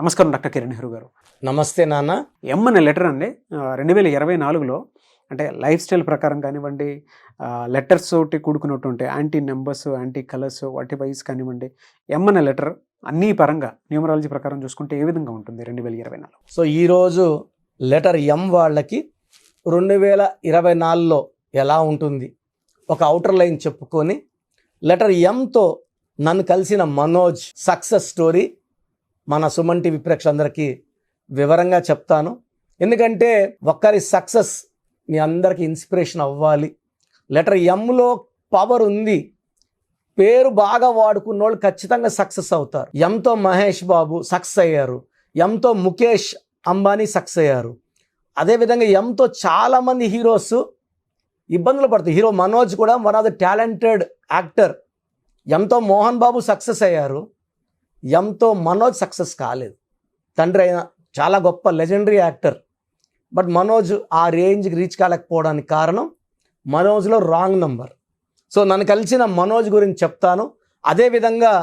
నమస్కారం డాక్టర్ కిరణ్ నెహ్రూ గారు. నమస్తే నాన్న. ఎం అనే లెటర్ అండి 2024లో అంటే లైఫ్ స్టైల్ ప్రకారం కానివ్వండి, లెటర్స్ తోటి కూడుకున్నటువంటి యాంటీ నెంబర్స్, యాంటీ కలర్స్ వాటి వైజ్ కానివ్వండి, ఎం అనే లెటర్ అన్ని పరంగా న్యూమరాలజీ ప్రకారం చూసుకుంటే ఏ విధంగా ఉంటుంది 2024? సో ఈరోజు లెటర్ ఎం వాళ్ళకి 2024లో ఎలా ఉంటుంది ఒక అవుటర్ లైన్ చెప్పుకొని, లెటర్ ఎంతో నన్ను కలిసిన మనోజ్ సక్సెస్ స్టోరీ మన సుమన్ టీవీ ప్రేక్షకులందరికీ వివరంగా చెప్తాను. ఎందుకంటే ఒక్కరి సక్సెస్ మీ అందరికీ ఇన్స్పిరేషన్ అవ్వాలి. లెటర్ ఎంలో పవర్ ఉంది. పేరు బాగా వాడుకున్న వాళ్ళు ఖచ్చితంగా సక్సెస్ అవుతారు. ఎంతో మహేష్ బాబు సక్సెస్ అయ్యారు, ఎంతో ముఖేష్ అంబానీ సక్సెస్ అయ్యారు. అదేవిధంగా ఎంతో చాలామంది హీరోస్ ఇబ్బందులు పడుతుంది. హీరో మనోజ్ కూడా one of the talented actor. ఎంతో మోహన్ బాబు సక్సెస్ అయ్యారు, ఎంతో మనోజ్ సక్సెస్ కాలేదు. తండ్రి అయిన చాలా గొప్ప లెజెండరీ యాక్టర్, బట్ మనోజ్ ఆ రేంజ్కి రీచ్ కాలేకపోవడానికి కారణం మనోజ్లో రాంగ్ నంబర్. సో నన్ను కలిసిన మనోజ్ గురించి చెప్తాను. అదేవిధంగా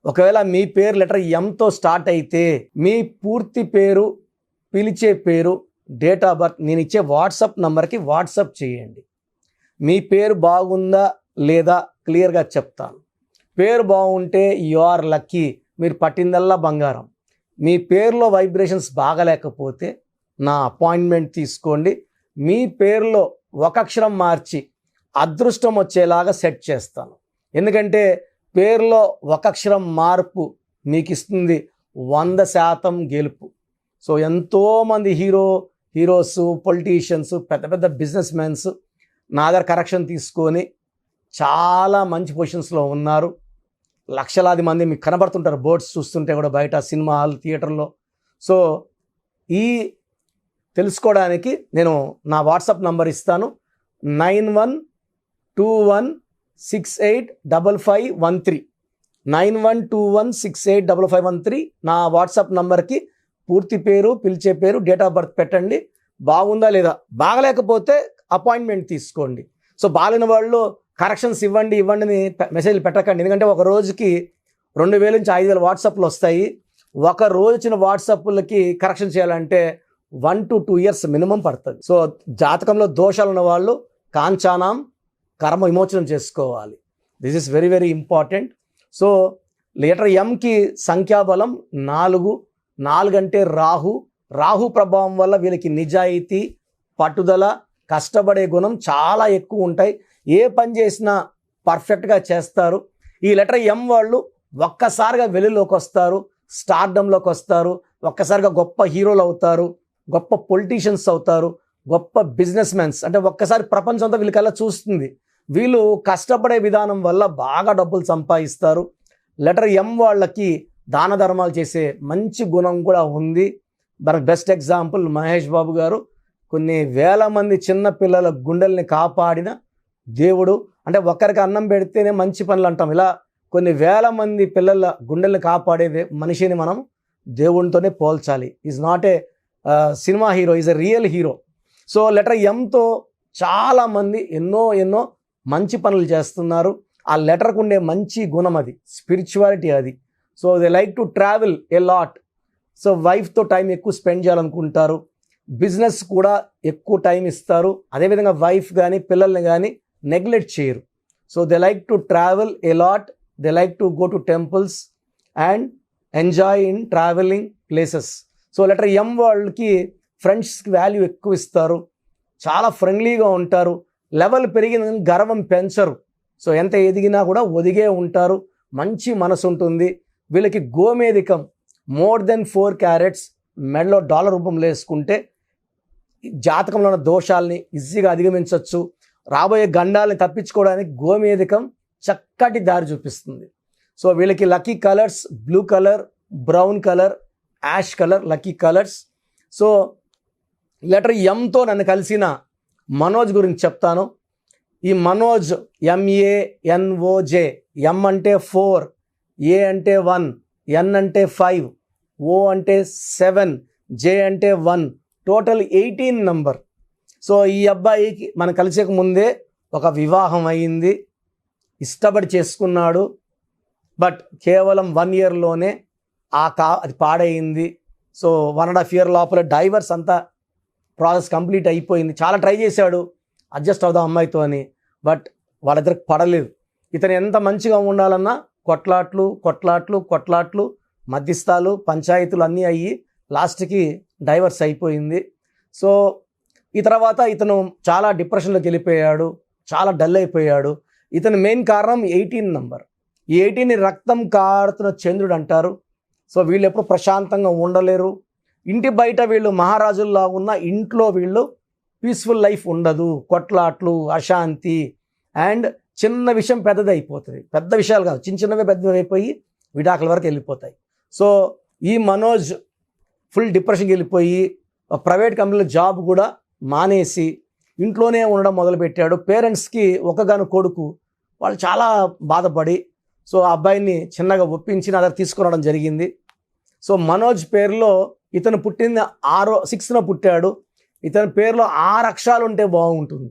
ఒకవేళ మీ పేరు లెటర్ ఎంతో స్టార్ట్ అయితే మీ పూర్తి పేరు, పిలిచే పేరు, డేట్ ఆఫ్ బర్త్ నేను ఇచ్చే వాట్సాప్ నంబర్కి వాట్సాప్ చేయండి. మీ పేరు బాగుందా లేదా క్లియర్గా చెప్తాను. పేరు బాగుంటే యు ఆర్ లక్కీ, మీరు పట్టిందల్లా బంగారం. మీ పేరులో వైబ్రేషన్స్ బాగలేకపోతే నా అపాయింట్మెంట్ తీసుకోండి. మీ పేరులో ఒక అక్షరం మార్చి అదృష్టం వచ్చేలాగా సెట్ చేస్తాను. ఎందుకంటే పేరులో ఒక అక్షరం మార్పు మీకు ఇస్తుంది 100% గెలుపు. సో ఎంతోమంది హీరోస్, పొలిటీషియన్స్, పెద్ద పెద్ద బిజినెస్ మెన్స్ నా దగ్గర కరెక్షన్ తీసుకొని చాలా మంచి పొజిషన్స్లో ఉన్నారు. లక్షలాది మంది మీకు కనబడుతుంటారు బోర్డ్స్ చూస్తుంటే కూడా బయట సినిమా హాల్, థియేటర్లో. సో ఈ తెలుసుకోవడానికి నేను నా వాట్సాప్ నంబర్ ఇస్తాను. 9121685513 9121685513 నా వాట్సాప్ నంబర్కి పూర్తి పేరు, పిలిచే పేరు, డేట్ ఆఫ్ బర్త్ పెట్టండి. బాగుందా లేదా, బాగలేకపోతే అపాయింట్మెంట్ తీసుకోండి. సో బాలిన వాళ్ళు కరెక్షన్స్ ఇవ్వండి అని మెసేజ్లు పెట్టకండి. ఎందుకంటే ఒక రోజుకి 2000 నుంచి 5000 వాట్సాప్లు వస్తాయి. ఒక రోజు వచ్చిన వాట్సాప్లకి కరెక్షన్ చేయాలంటే 1 to 2 years మినిమం పడుతుంది. సో జాతకంలో దోషాలు ఉన్న వాళ్ళు కాంచానాం కర్మ విమోచనం చేసుకోవాలి. This is very very important. So letter ఎంకి సంఖ్యాబలం 4. 4 అంటే రాహు ప్రభావం వల్ల వీళ్ళకి నిజాయితీ, పట్టుదల, కష్టపడే గుణం చాలా ఎక్కువ ఉంటాయి. ఏ పని చేసినా పర్ఫెక్ట్గా చేస్తారు. ఈ లెటర్ ఎం వాళ్ళు ఒక్కసారిగా వెలుగులోకి వస్తారు, స్టార్డమ్లోకి వస్తారు, ఒక్కసారిగా గొప్ప హీరోలు అవుతారు, గొప్ప పొలిటీషియన్స్ అవుతారు, గొప్ప బిజినెస్ మెన్స్. అంటే ఒక్కసారి ప్రపంచం అంతా వీళ్ళకల్లా చూస్తుంది. వీళ్ళు కష్టపడే విధానం వల్ల బాగా డబ్బులు సంపాదిస్తారు. లెటర్ ఎం వాళ్ళకి దాన ధర్మాలు చేసే మంచి గుణం కూడా ఉంది. మనకు బెస్ట్ ఎగ్జాంపుల్ మహేష్ బాబు గారు. కొన్ని వేల మంది చిన్న పిల్లల గుండెల్ని కాపాడిన దేవుడు. అంటే ఒక్కరికి అన్నం పెడితేనే మంచి పనులు అంటాం. ఇలా కొన్ని వేల మంది పిల్లల గుండెల్ని కాపాడే మనిషిని మనం దేవునితోనే పోల్చాలి. Is not a cinema hero, is a real hero. So letter ఎంతో చాలామంది ఎన్నో మంచి పనులు చేస్తున్నారు. ఆ లెటర్కు ఉండే మంచి గుణం అది, స్పిరిచువాలిటీ అది. So they like to travel a lot. So వైఫ్తో టైం ఎక్కువ స్పెండ్ చేయాలనుకుంటారు. బిజినెస్ కూడా ఎక్కువ టైం ఇస్తారు. అదేవిధంగా వైఫ్ కానీ పిల్లల్ని కానీ నెగ్లెక్ట్ చేయరు. So they like to travel a lot, they like to go to temples and enjoy in travelling places. So letter M వాళ్ళకి ఫ్రెండ్స్కి వాల్యూ ఎక్కువ ఇస్తారు, చాలా ఫ్రెండ్లీగా ఉంటారు. లెవెల్ పెరిగిన గర్వం పెంచరు. సో ఎంత ఎదిగినా కూడా ఒదిగే ఉంటారు. మంచి మనసు ఉంటుంది వీళ్ళకి. గోమేధికం మోర్ దెన్ 4 carats మెడలో డాలర్ రూపంలో వేసుకుంటే జాతకంలో ఉన్న దోషాలని ఈజీగా అధిగమించవచ్చు. రాబోయే గండాలని తప్పించుకోవడానికి గోమేధికం చక్కటి దారి చూపిస్తుంది. సో వీళ్ళకి lucky colours blue colour, brown colour, ash colour lucky colours. So letter ఎంతో నన్ను కలిసిన మనోజ్ గురించి చెప్తాను. ఈ మనోజ్ MANOJ. ఎం అంటే 4, ఏ అంటే 1, ఎన్ అంటే 5, ఓ అంటే 7, జే అంటే 1, టోటల్ 18 నంబర్. సో ఈ అబ్బాయికి మనం కలిసే ముందే ఒక వివాహం అయింది, ఇష్టపడి చేసుకున్నాడు. బట్ కేవలం 1 yearలోనే అది పాడైంది. సో 1.5 year లోపల డైవర్స్ అంతా ప్రాసెస్ కంప్లీట్ అయిపోయింది. చాలా ట్రై చేశాడు అడ్జస్ట్ అవుదాం అమ్మాయితో అని, బట్ వాళ్ళిద్దరికి పడలేదు. ఇతను ఎంత మంచిగా ఉండాలన్నా కొట్లాట్లు, మధ్యస్థాలు, పంచాయతీలు అన్నీ అయ్యి లాస్ట్కి డైవర్స్ అయిపోయింది. సో ఈ తర్వాత ఇతను చాలా డిప్రెషన్లోకి వెళ్ళిపోయాడు, చాలా డల్ అయిపోయాడు. ఇతని మెయిన్ కారణం 18 నంబర్. ఈ 18ని రక్తం కారుతున్న చంద్రుడు అంటారు. సో వీళ్ళు ఎప్పుడు ప్రశాంతంగా ఉండలేరు. ఇంటి బయట వీళ్ళు మహారాజుల్లా ఉన్న, ఇంట్లో వీళ్ళు పీస్ఫుల్ లైఫ్ ఉండదు. కొట్లాట్లు, అశాంతి, అండ్ చిన్న విషయం పెద్దది అయిపోతుంది. పెద్ద విషయాలు కాదు, చిన్నవే పెద్దవి అయిపోయి విడాకుల వరకు వెళ్ళిపోతాయి. సో ఈ మనోజ్ ఫుల్ డిప్రెషన్కి వెళ్ళిపోయి ప్రైవేట్ కంపెనీలో జాబ్ కూడా మానేసి ఇంట్లోనే ఉండడం మొదలుపెట్టాడు. పేరెంట్స్కి ఒకగాను కొడుకు, వాళ్ళు చాలా బాధపడి సో ఆ అబ్బాయిని చిన్నగా ఒప్పించి నా దగ్గర తీసుకురావడం జరిగింది. సో మనోజ్ పేరులో, ఇతను పుట్టింది 6న పుట్టాడు. ఇతని పేరులో 6 అక్షరాలు ఉంటే బాగుంటుంది.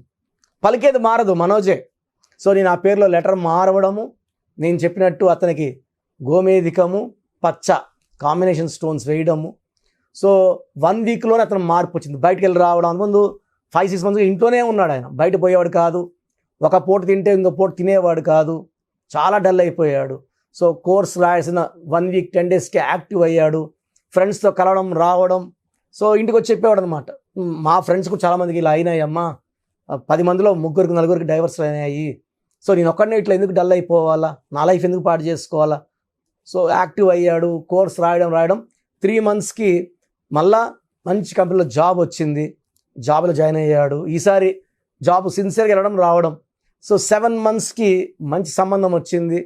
పలికేది మారదు, మనోజే. సో నేను ఆ పేరులో లెటర్ మారవడము, నేను చెప్పినట్టు అతనికి గోమేధికము, పచ్చ కాంబినేషన్ స్టోన్స్ వేయడము. సో 1 weekలోనే అతను మార్పు వచ్చింది. బయటికి వెళ్ళి రావడం. ముందు 5-6 months ఇంట్లోనే ఉన్నాడు ఆయన, బయట పోయేవాడు కాదు. ఒక పూట తింటే ఇంకో పూట తినేవాడు కాదు. చాలా డల్ అయిపోయాడు. సో కోర్స్ రాయాల్సిన 1 week 10 daysకి యాక్టివ్ అయ్యాడు. ఫ్రెండ్స్తో కలవడం, రావడం. సో ఇంటికి వచ్చి చెప్పేవాడు అనమాట, మా ఫ్రెండ్స్కు చాలామందికి ఇలా అయినాయి అమ్మా, 10 మందిలో 3-4 డైవర్స్ అయినాయి. సో నేను ఒక్కడనే ఇట్లా ఎందుకు డల్ అయిపోవాలా, నా లైఫ్ ఎందుకు పాడు చేసుకోవాలా. సో యాక్టివ్ అయ్యాడు. కోర్స్ రాయడం 3 monthsకి మళ్ళా మంచి కంపెనీలో జాబ్ వచ్చింది. జాబ్లో జాయిన్ అయ్యాడు. ఈసారి జాబ్ సిన్సియర్గా వెళ్ళడం, రావడం. సో 7 monthsకి మంచి సంబంధం వచ్చింది.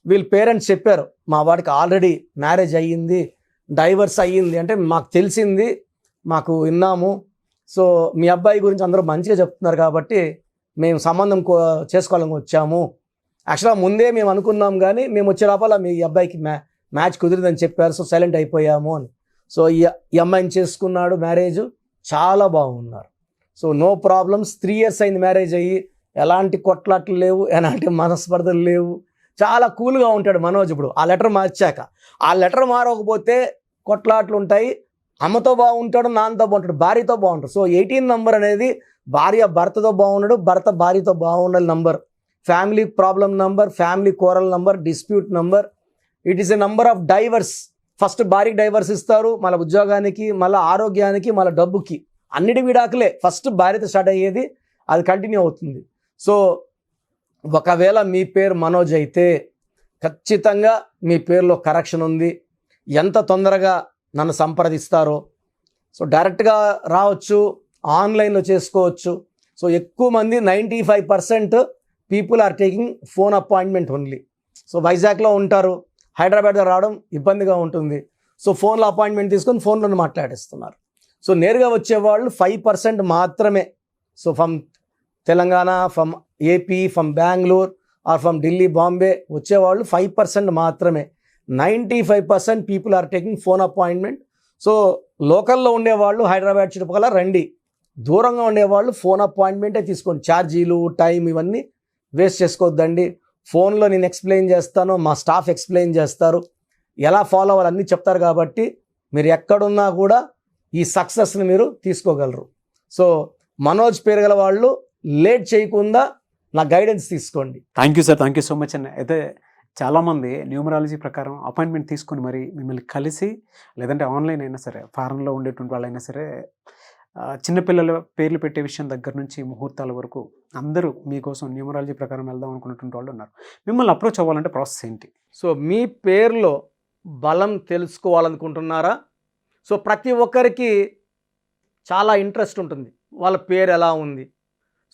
వీళ్ళ పేరెంట్స్ చెప్పారు, మా వాడికి ఆల్రెడీ మ్యారేజ్ అయ్యింది, డైవర్స్ అయ్యింది అంటే మాకు తెలిసింది, మాకు విన్నాము. సో మీ అబ్బాయి గురించి అందరూ మంచిగా చెప్తున్నారు కాబట్టి మేము సంబంధం చేసుకోవాలని వచ్చాము. యాక్చువల్గా ముందే మేము అనుకున్నాం, కానీ మేము వచ్చే లోపల మీ అబ్బాయికి మ్యాచ్ కుదిరిందని చెప్పారు. సో సైలెంట్ అయిపోయాము అని. సో ఈ అమ్మాయిని చేసుకున్నాడు, మ్యారేజ్ చాలా బాగున్నారు. So no problems. 3 years అయింది మ్యారేజ్ అయ్యి. ఎలాంటి కొట్లాట్లు లేవు, ఎలాంటి మనస్పర్ధలు లేవు. చాలా కూల్గా ఉంటాడు మనోజ్. ఇప్పుడు ఆ లెటర్ మార్చాక, ఆ లెటర్ మారకపోతే కొట్లాట్లు ఉంటాయి. అమ్మతో బాగుంటాడు, నాన్నతో బాగుంటాడు, భార్యతో బాగుంటాడు. సో 18 నంబర్ అనేది భార్య భర్తతో బాగున్నాడు, భర్త భార్యతో బాగుండాలి number. Family problem number, family coral number, dispute number. It is a number of divorce. First భార్యకి డైవర్స్ ఇస్తారు, మళ్ళీ ఉద్యోగానికి, మళ్ళీ ఆరోగ్యానికి, మళ్ళీ డబ్బుకి, అన్నిటి విడాకులే. ఫస్ట్ భార్యతో స్టార్ట్ అయ్యేది, అది కంటిన్యూ అవుతుంది. సో ఒకవేళ మీ పేరు మనోజ్ అయితే ఖచ్చితంగా మీ పేరులో కరెక్షన్ ఉంది. ఎంత తొందరగా నన్ను సంప్రదిస్తారో, సో డైరెక్ట్గా రావచ్చు, ఆన్లైన్లో చేసుకోవచ్చు. సో ఎక్కువ మంది 95% people are taking phone appointment only. So వైజాగ్లో ఉంటారు, హైదరాబాద్లో రావడం ఇబ్బందిగా ఉంటుంది. సో ఫోన్లో అపాయింట్మెంట్ తీసుకొని ఫోన్లో మాట్లాడిస్తున్నారు. సో నేరుగా వచ్చేవాళ్ళు 5% మాత్రమే. So from Telangana, from AP, from Bengaluru or from Delhi, Bombay వచ్చేవాళ్ళు 5% మాత్రమే. 95% people are taking phone appointment. So లోకల్లో ఉండేవాళ్ళు హైదరాబాద్ చుట్టుపక్కల రండి, దూరంగా ఉండేవాళ్ళు ఫోన్ అపాయింట్మెంటే తీసుకోండి. ఛార్జీలు, టైం ఇవన్నీ వేస్ట్ చేసుకోవద్దండి. ఫోన్లో నేను ఎక్స్ప్లెయిన్ చేస్తాను, మా స్టాఫ్ ఎక్స్ప్లెయిన్ చేస్తారు, ఎలా ఫాలో అవ్వాలి అన్నీ చెప్తారు. కాబట్టి మీరు ఎక్కడున్నా కూడా ఈ సక్సెస్ని మీరు తీసుకోగలరు. సో మనోజ్ పేరు గల వాళ్ళు లేట్ చేయకుండా నా గైడెన్స్ తీసుకోండి. Thank you sir, thank you so much అన్న. అయితే చాలామంది న్యూమరాలజీ ప్రకారం అపాయింట్మెంట్ తీసుకొని మరి మిమ్మల్ని కలిసి, లేదంటే ఆన్లైన్ అయినా సరే, ఫారెన్లో ఉండేటువంటి వాళ్ళైనా సరే, చిన్నపిల్లల పేర్లు పెట్టే విషయం దగ్గర నుంచి ముహూర్తాల వరకు అందరూ మీకోసం న్యూమరాలజీ ప్రకారం వెళ్దాం అనుకున్నటువంటి వాళ్ళు ఉన్నారు. మిమ్మల్ని అప్రోచ్ అవ్వాలంటే ప్రాసెస్ ఏంటి? సో మీ పేరులో బలం తెలుసుకోవాలనుకుంటున్నారా? సో ప్రతి ఒక్కరికి చాలా ఇంట్రెస్ట్ ఉంటుంది, వాళ్ళ పేరు ఎలా ఉంది.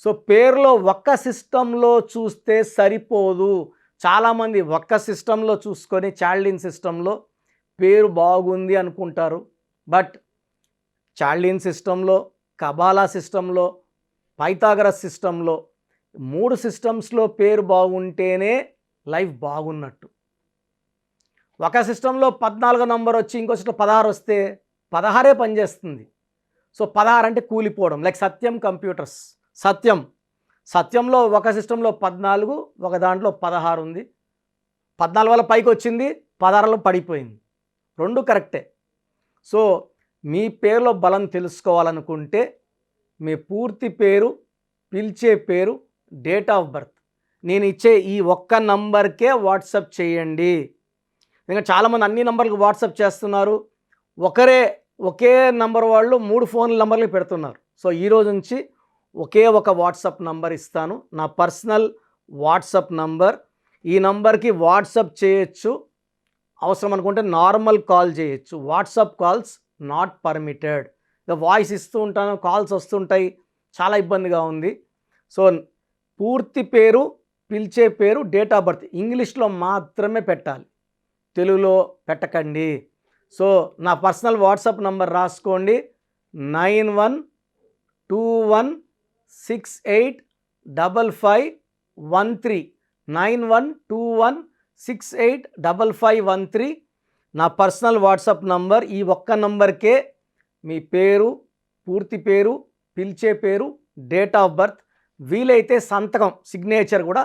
సో పేరులో ఒక్క సిస్టంలో చూస్తే సరిపోదు. చాలామంది ఒక్క సిస్టంలో చూసుకొని చాల్డిన్ సిస్టంలో పేరు బాగుంది అనుకుంటారు. బట్ చాల్డిన్ సిస్టంలో, కబాలా సిస్టంలో, పైథాగరస్ సిస్టంలో 3 సిస్టమ్స్లో పేరు బాగుంటేనే లైఫ్ బాగున్నట్టు. ఒక సిస్టంలో 14 నంబర్ వచ్చి ఇంకో సిస్టంలో 16 వస్తే 16 పనిచేస్తుంది. సో 16 అంటే కూలిపోవడం. లైక్ సత్యం కంప్యూటర్స్, సత్యంలో ఒక సిస్టంలో 14, ఒక దాంట్లో 16 ఉంది. 14 వల్ల పైకి వచ్చింది, 16లో పడిపోయింది. రెండు కరెక్టే. సో మీ పేరులో బలం తెలుసుకోవాలనుకుంటే మీ పూర్తి పేరు, పిలిచే పేరు, డేట్ ఆఫ్ బర్త్ నేను ఇచ్చే ఈ ఒక్క నంబర్కే వాట్సాప్ చేయండి. ఇంకా చాలామంది అన్ని నంబర్లకు వాట్సాప్ చేస్తున్నారు. ఒకే నంబర్ వాళ్ళు 3 ఫోన్ నంబర్లు పెడుతున్నారు. సో ఈరోజు నుంచి ఒకే ఒక వాట్సాప్ నంబర్ ఇస్తాను, నా పర్సనల్ వాట్సాప్ నంబర్. ఈ నంబర్కి వాట్సాప్ చేయొచ్చు, అవసరం అనుకుంటే నార్మల్ కాల్ చేయొచ్చు. WhatsApp calls not permitted. ఇక వాయిస్ ఇస్తూ ఉంటాను, కాల్స్ వస్తుంటాయి, చాలా ఇబ్బందిగా ఉంది. సో పూర్తి పేరు, పిలిచే పేరు, డేట్ ఆఫ్ బర్త్ ఇంగ్లీష్లో మాత్రమే పెట్టాలి, తెలుగులో పెట్టకండి. సో నా పర్సనల్ వాట్సాప్ నంబర్ రాసుకోండి, 9121685513 9121685513 నా పర్సనల్ వాట్సాప్ నంబర్. ఈ ఒక్క నంబర్కే మీ పేరు, పూర్తి పేరు, పిలిచే పేరు, డేట్ ఆఫ్ బర్త్, వీలైతే సంతకం, సిగ్నేచర్ కూడా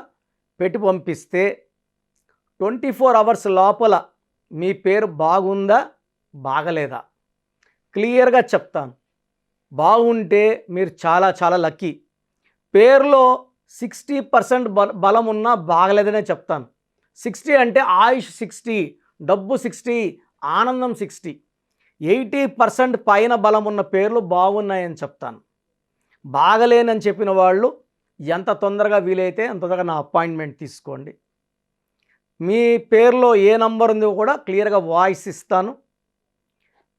పెట్టి పంపిస్తే 24 అవర్స్ లోపల మీ పేరు బాగుందా బాగలేదా క్లియర్గా చెప్తాను. బాగుంటే మీరు చాలా చాలా లక్కీ. పేరులో 60% బలం ఉన్నా బాగలేదనే చెప్తాను. 60 అంటే ఆయుష్ 60, డబ్బు 60, ఆనందం 60. 80% పైన బలం ఉన్న పేర్లు బాగున్నాయని చెప్తాను. బాగలేనని చెప్పిన వాళ్ళు ఎంత తొందరగా వీలైతే అంత తొందరగా నా అపాయింట్మెంట్ తీసుకోండి. మీ పేరులో ఏ నంబర్ ఉందో కూడా క్లియర్గా వాయిస్ ఇస్తాను.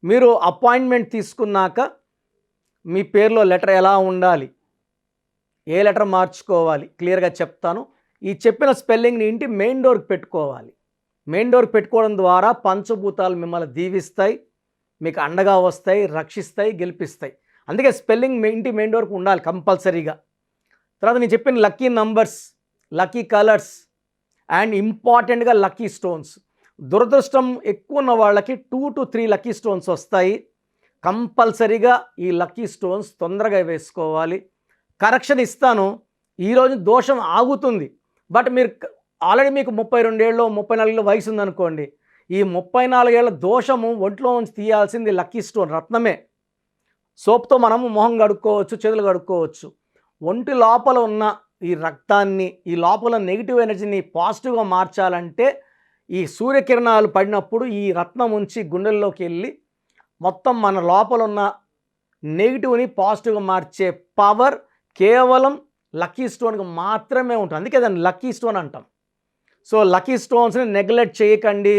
మీరు అపాయింట్మెంట్ తీసుకున్నాక మీ పేరులో లెటర్ ఎలా ఉండాలి, ఏ లెటర్ మార్చుకోవాలి క్లియర్గా చెప్తాను. ఈ చెప్పిన స్పెల్లింగ్ని ఇంటి మెయిన్ డోర్కి పెట్టుకోవాలి. మెయిన్ డోర్కి పెట్టుకోవడం ద్వారా పంచభూతాలు మిమ్మల్ని దీవిస్తాయి, మీకు అండగా వస్తాయి, రక్షిస్తాయి, గెలిపిస్తాయి. అందుకే స్పెల్లింగ్ ఇంటి మెయిన్ డోర్కి ఉండాలి కంపల్సరీగా. తర్వాత నేను చెప్పిన lucky numbers, lucky colours and ఇంపార్టెంట్గా లక్కీ స్టోన్స్. దురదృష్టం ఎక్కువ ఉన్న వాళ్ళకి 2 to 3 లక్కీ స్టోన్స్ వస్తాయి. కంపల్సరీగా ఈ లక్కీ స్టోన్స్ తొందరగా వేసుకోవాలి. కరెక్షన్ ఇస్తాను, ఈరోజు దోషం ఆగుతుంది. బట్ మీరు ఆల్రెడీ మీకు 32 ఏళ్ళు 34 ఏళ్ళ వయసు ఉందనుకోండి, ఈ 34 ఏళ్ళ దోషము ఒంట్లో నుంచి తీయాల్సింది లక్కీ స్టోన్ రత్నమే. సోప్తో మనము మొహం కడుక్కోవచ్చు, చేతులు కడుక్కోవచ్చు. ఒంటి లోపల ఉన్న ఈ రక్తాన్ని, ఈ లోపల నెగిటివ్ ఎనర్జీని పాజిటివ్గా మార్చాలంటే ఈ సూర్యకిరణాలు పడినప్పుడు ఈ రత్నం ఉంచి గుండెల్లోకి వెళ్ళి మొత్తం మన లోపల ఉన్న నెగిటివ్ని పాజిటివ్గా మార్చే పవర్ కేవలం లక్కీ స్టోన్కి మాత్రమే ఉంటుంది. అందుకే దాన్ని లక్కీ స్టోన్ అంటాం. సో లక్కీ స్టోన్స్ని నెగ్లెక్ట్ చేయకండి.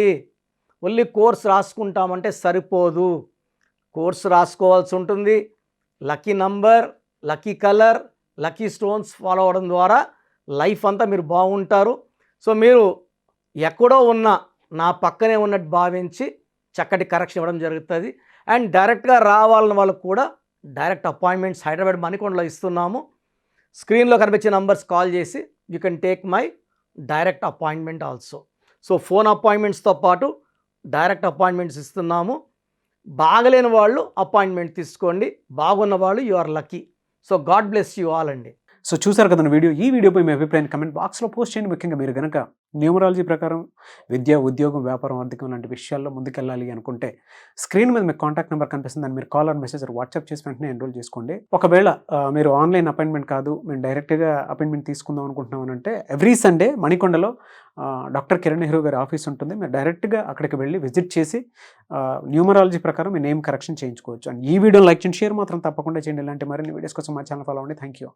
ఓన్లీ కోర్స్ రాసుకుంటామంటే సరిపోదు, కోర్స్ రాసుకోవాల్సి ఉంటుంది. Lucky number, lucky colour, lucky stones follow అవ్వడం ద్వారా లైఫ్ అంతా మీరు బాగుంటారు. సో మీరు ఎక్కడో ఉన్న నా పక్కనే ఉన్నట్టు భావించి చక్కటి కరెక్షన్ ఇవ్వడం జరుగుతుంది. అండ్ డైరెక్ట్గా రావాలని వాళ్ళకు కూడా డైరెక్ట్ అపాయింట్మెంట్స్ హైదరాబాద్ మణికొండలో ఇస్తున్నాము. స్క్రీన్లో కనిపించే నంబర్స్ కాల్ చేసి you can take my direct appointment also. So phone అపాయింట్మెంట్స్తో పాటు డైరెక్ట్ అపాయింట్మెంట్స్ ఇస్తున్నాము. బాగలేని వాళ్ళు అపాయింట్మెంట్ తీసుకోండి, బాగున్న వాళ్ళు you are lucky. So god bless you all అండి. సో చూసారు కదా వీడియో. ఈ వీడియోపై మీ అభిప్రాయాన్ని కమెంట్ బాక్స్లో పోస్ట్ చేయండి. ముఖ్యంగా మీరు కనుక న్యూమరాలజీ ప్రకారం విద్య, ఉద్యోగం, వ్యాపారం, ఆర్థికం లాంటి విషయాల్లో ముందుకెళ్ళాలి అనుకుంటే స్క్రీన్ మీద మీకు కాంటాక్ట్ నెంబర్ కనిపిస్తుంది, దాన్ని మీరు కాల్ ఆర్ మెసేజ్ వాట్సాప్ చేసి వెంటనే ఎన్రోల్ చేసుకోండి. ఒకవేళ మీరు ఆన్లైన్ అపాయింట్మెంట్ కాదు, మేము డైరెక్ట్గా అపాయింట్మెంట్ తీసుకుందాం అనుకుంటున్నాం అంటే ఎవ్రీ సండే మణికొండలో డాక్టర్ కిరణ్ నెహ్రూ గారి ఆఫీస్ ఉంటుంది. మీరు డైరెక్ట్గా అక్కడికి వెళ్ళి విజిట్ చేసి న్యూమరాలజీ ప్రకారం మీ నేమ్ కరెక్షన్ చేయించుకోవచ్చు. అండ్ ఈ వీడియోని లైక్ చేయండి, షేర్ మాత్రం తప్పకుండా చేయండి. ఇలాంటి మరిన్ని వీడియోస్ కోసం మా ఛానల్ ఫాలో అవ్వండి. Thank you.